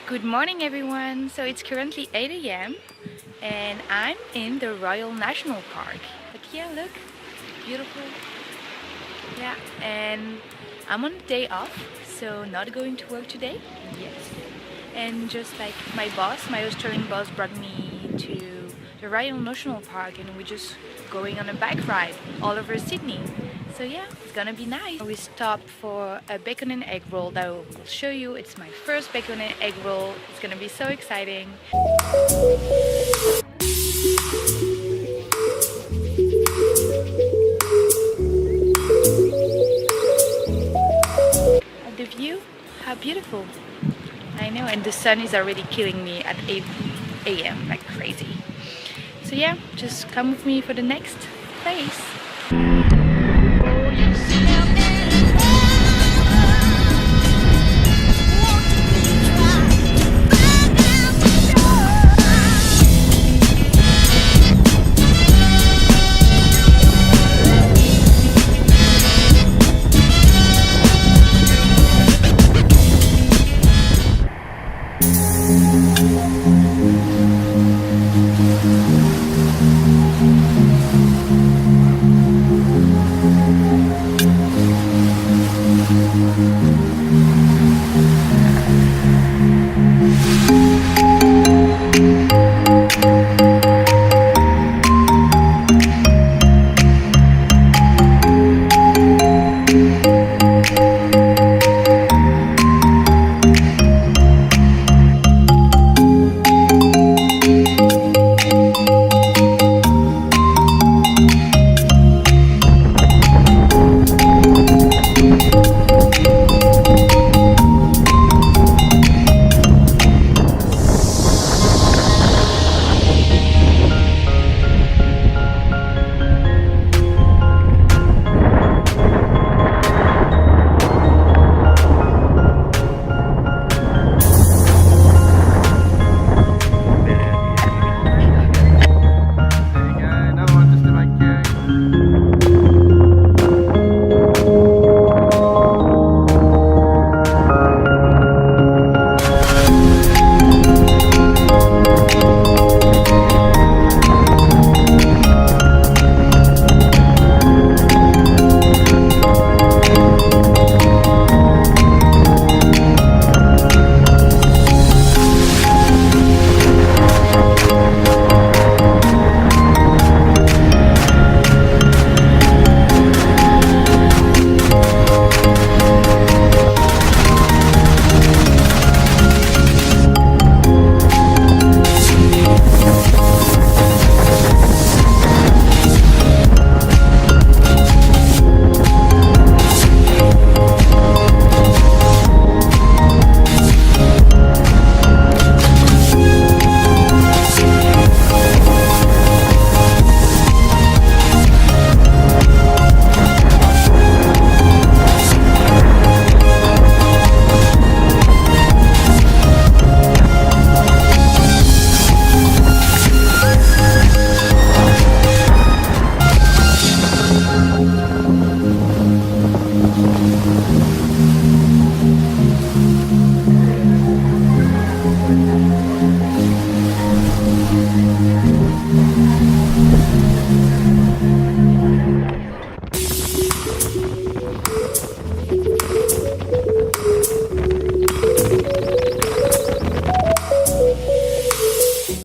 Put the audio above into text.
Good morning everyone. So it's currently 8 a.m. and I'm in the Royal National Park. But yeah, look, beautiful. Yeah, and I'm on a day off, so not going to work today. Yes. And just like my Australian boss brought me to the Royal National Park and we're just going on a bike ride all over Sydney. So yeah, it's gonna be nice. We stopped for a bacon and egg roll that I will show you. It's my first bacon and egg roll. It's gonna be so exciting. The view, how beautiful. I know, and the sun is already killing me at 8 a.m. like crazy. So yeah, just come with me for the next place.